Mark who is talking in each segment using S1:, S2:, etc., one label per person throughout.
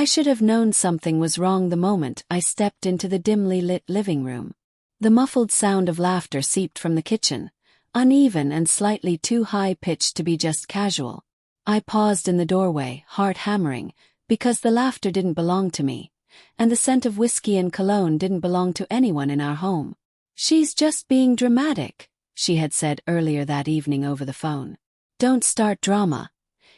S1: should have known something was wrong the moment I stepped into the dimly lit living room. The muffled sound of laughter seeped from the kitchen, uneven and slightly too high-pitched to be just casual. I paused in the doorway, heart hammering, because the laughter didn't belong to me, and the scent of whiskey and cologne didn't belong to anyone in our home. "She's just being dramatic," she had said earlier that evening over the phone. "Don't start drama.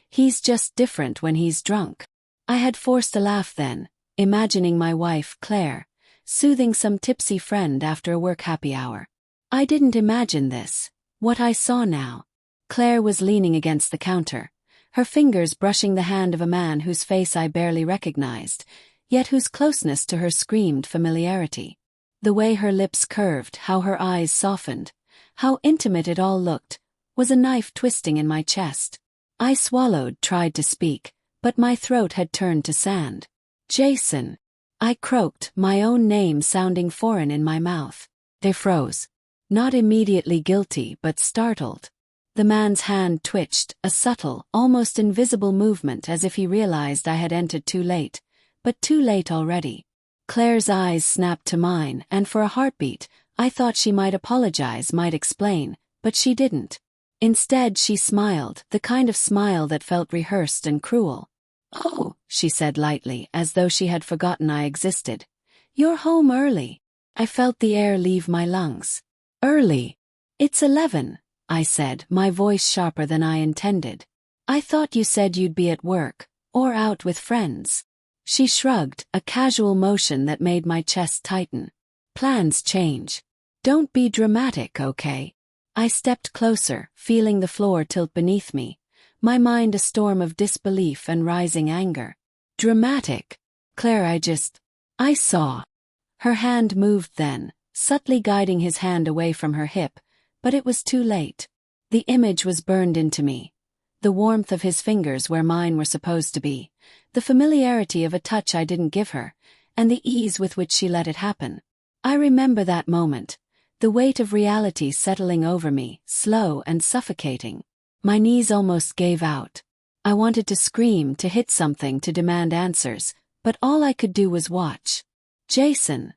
S1: He's just different when he's drunk." I had forced a laugh then, imagining my wife, Claire, soothing some tipsy friend after a work happy hour. I didn't imagine this, what I saw now. Claire was leaning against the counter, her fingers brushing the hand of a man whose face I barely recognized, yet whose closeness to her screamed familiarity. The way her lips curved, how her eyes softened, how intimate it all looked, was a knife twisting in my chest. I swallowed, tried to speak, but my throat had turned to sand. "Jason," I croaked, my own name sounding foreign in my mouth. They froze. Not immediately guilty, but startled. The man's hand twitched, a subtle, almost invisible movement as if he realized I had entered too late, but too late already. Claire's eyes snapped to mine, and for a heartbeat, I thought she might apologize, might explain, but she didn't. Instead, she smiled, the kind of smile that felt rehearsed and cruel. "Oh," she said lightly, as though she had forgotten I existed. "You're home early." I felt the air leave my lungs. "Early? It's 11, I said, my voice sharper than I intended. "I thought you said you'd be at work, or out with friends." She shrugged, a casual motion that made my chest tighten. "Plans change. Don't be dramatic, okay?" I stepped closer, feeling the floor tilt beneath me, my mind a storm of disbelief and rising anger. "Dramatic? Claire, I saw." Her hand moved then, subtly guiding his hand away from her hip, but it was too late. The image was burned into me. The warmth of his fingers where mine were supposed to be, the familiarity of a touch I didn't give her, and the ease with which she let it happen. I remember that moment, the weight of reality settling over me, slow and suffocating. My knees almost gave out. I wanted to scream, to hit something, to demand answers, but all I could do was watch. "Jason,"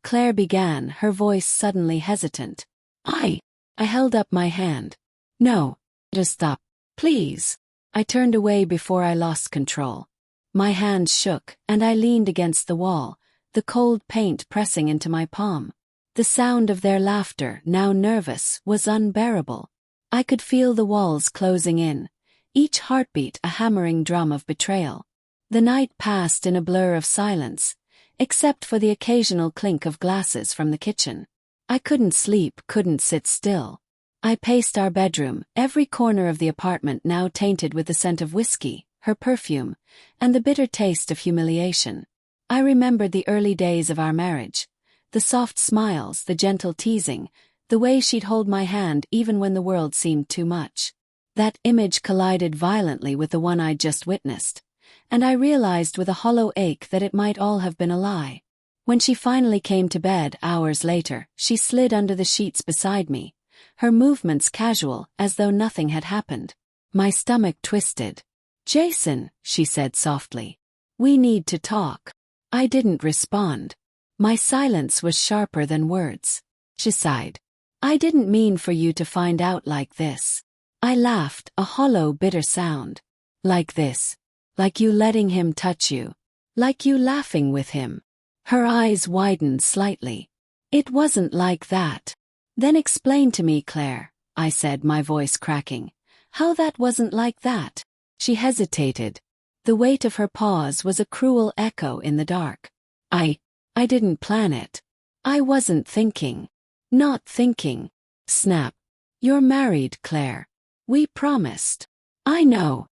S1: Claire began, her voice suddenly hesitant. I held up my hand. "No, just stop, please." I turned away before I lost control. My hands shook, and I leaned against the wall, the cold paint pressing into my palm. The sound of their laughter, now nervous, was unbearable. I could feel the walls closing in, each heartbeat a hammering drum of betrayal. The night passed in a blur of silence, except for the occasional clink of glasses from the kitchen. I couldn't sleep, couldn't sit still. I paced our bedroom, every corner of the apartment now tainted with the scent of whiskey, her perfume, and the bitter taste of humiliation. I remembered the early days of our marriage. The soft smiles, the gentle teasing, the way she'd hold my hand even when the world seemed too much. That image collided violently with the one I'd just witnessed, and I realized with a hollow ache that it might all have been a lie. When she finally came to bed, hours later, she slid under the sheets beside me, her movements casual, as though nothing had happened. My stomach twisted. "Jason," she said softly, "we need to talk." I didn't respond. My silence was sharper than words. She sighed. "I didn't mean for you to find out like this." I laughed, a hollow, bitter sound. "Like this. Like you letting him touch you. Like you laughing with him." Her eyes widened slightly. "It wasn't like that." "Then explain to me, Claire," I said, my voice cracking, "how that wasn't like that." She hesitated. The weight of her pause was a cruel echo in the dark. I didn't plan it. I wasn't thinking. Not thinking." Snap. "You're married, Claire. We promised." I know,"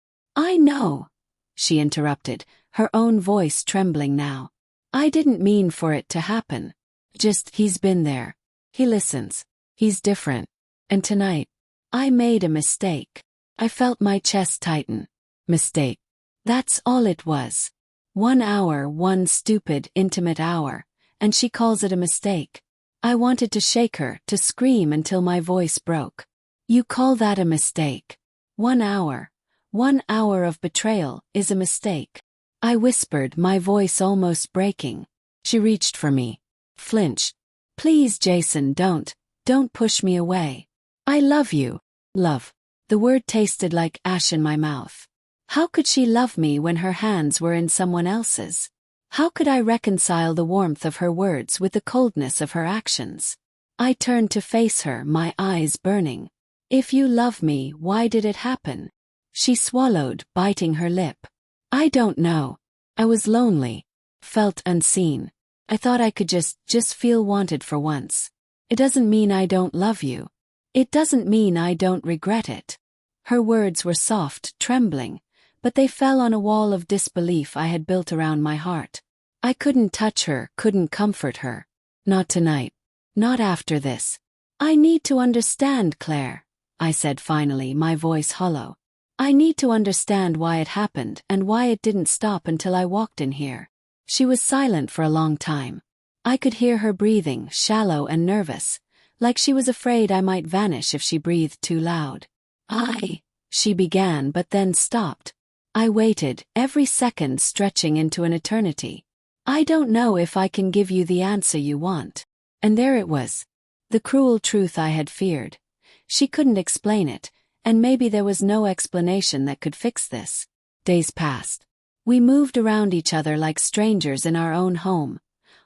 S1: she interrupted, her own voice trembling now. "I didn't mean for it to happen. Just, he's been there. He listens. He's different. And tonight, I made a mistake." I felt my chest tighten. Mistake. That's all it was. 1 hour, one stupid, intimate hour, and she calls it a mistake. I wanted to shake her, to scream until my voice broke. "You call that a mistake? 1 hour. 1 hour of betrayal is a mistake." I whispered, my voice almost breaking. She reached for me. Flinched. Please, Jason, don't push me away. I love you. Love. The word tasted like ash in my mouth. How could she love me when her hands were in someone else's? How could I reconcile the warmth of her words with the coldness of her actions? I turned to face her, my eyes burning. If you love me, why did it happen? She swallowed, biting her lip. I don't know. I was lonely. Felt unseen. I thought I could just feel wanted for once. It doesn't mean I don't love you. It doesn't mean I don't regret it. Her words were soft, trembling, but they fell on a wall of disbelief I had built around my heart. I couldn't touch her, couldn't comfort her. Not tonight. Not after this. I need to understand, Claire, I said finally, my voice hollow. I need to understand why it happened and why it didn't stop until I walked in here. She was silent for a long time. I could hear her breathing, shallow and nervous, like she was afraid I might vanish if she breathed too loud. She began but then stopped. I waited, every second stretching into an eternity. I don't know if I can give you the answer you want. And there it was. The cruel truth I had feared. She couldn't explain it, and maybe there was no explanation that could fix this. Days passed. We moved around each other like strangers in our own home,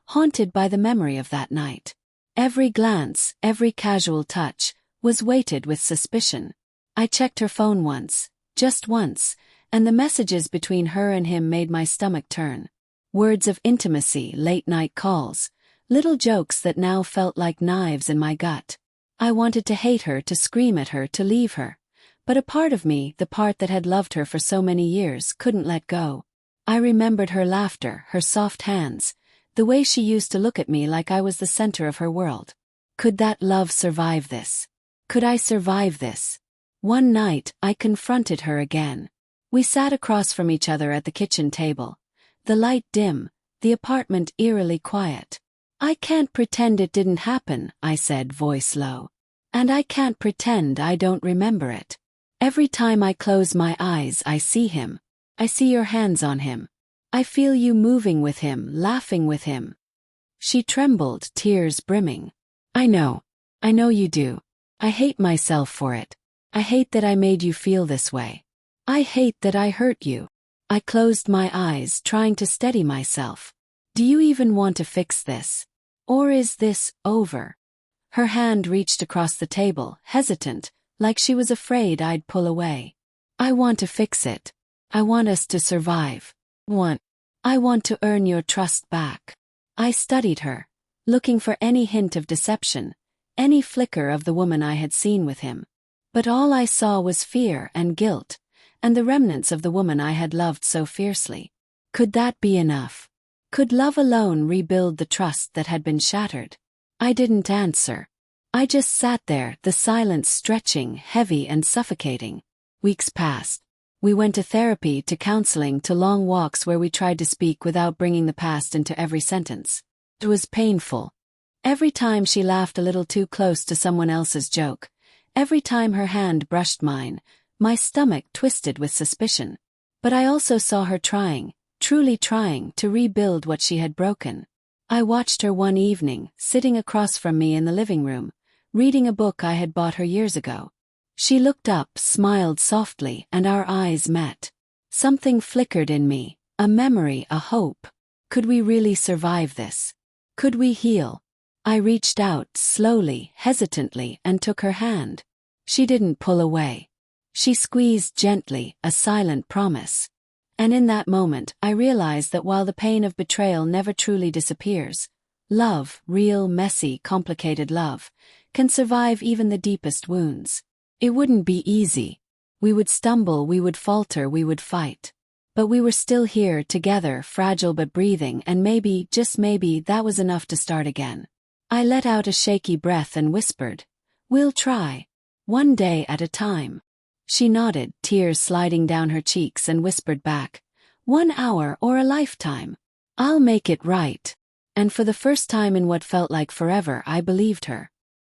S1: haunted by the memory of that night. Every glance, every casual touch, was weighted with suspicion. I checked her phone once, just once, and the messages between her and him made my stomach turn. Words of intimacy, late-night calls, little jokes that now felt like knives in my gut. I wanted to hate her, to scream at her, to leave her. But a part of me, the part that had loved her for so many years, couldn't let go. I remembered her laughter, her soft hands, the way she used to look at me like I was the center of her world. Could that love survive this? Could I survive this? One night, I confronted her again. We sat across from each other at the kitchen table. The light dim, the apartment eerily quiet. I can't pretend it didn't happen, I said, voice low. And I can't pretend I don't remember it. Every time I close my eyes, I see him. I see your hands on him. I feel you moving with him, laughing with him. She trembled, tears brimming. I know you do. I hate myself for it. I hate that I made you feel this way. I hate that I hurt you. I closed my eyes, trying to steady myself. Do you even want to fix this? Or is this over? Her hand reached across the table, hesitant, like she was afraid I'd pull away. I want to fix it. I want us to survive. I want to earn your trust back. I studied her, looking for any hint of deception, any flicker of the woman I had seen with him. But all I saw was fear and guilt, and the remnants of the woman I had loved so fiercely. Could that be enough? Could love alone rebuild the trust that had been shattered? I didn't answer. I just sat there, the silence stretching, heavy and suffocating. Weeks passed. We went to therapy, to counseling, to long walks where we tried to speak without bringing the past into every sentence. It was painful. Every time she laughed a little too close to someone else's joke, every time her hand brushed mine, my stomach twisted with suspicion. But I also saw her trying, truly trying, to rebuild what she had broken. I watched her one evening, sitting across from me in the living room, reading a book I had bought her years ago. She looked up, smiled softly, and our eyes met. Something flickered in me, a memory, a hope. Could we really survive this? Could we heal? I reached out, slowly, hesitantly, and took her hand. She didn't pull away. She squeezed gently, a silent promise. And in that moment, I realized that while the pain of betrayal never truly disappears, love, real, messy, complicated love, can survive even the deepest wounds. It wouldn't be easy. We would stumble, we would falter, we would fight. But we were still here, together, fragile but breathing, and maybe, just maybe, that was enough to start again. I let out a shaky breath and whispered, "We'll try. One day at a time." She nodded, tears sliding down her cheeks, and whispered back, "1 hour or a lifetime. I'll make it right." And for the first time in what felt like forever, I believed her.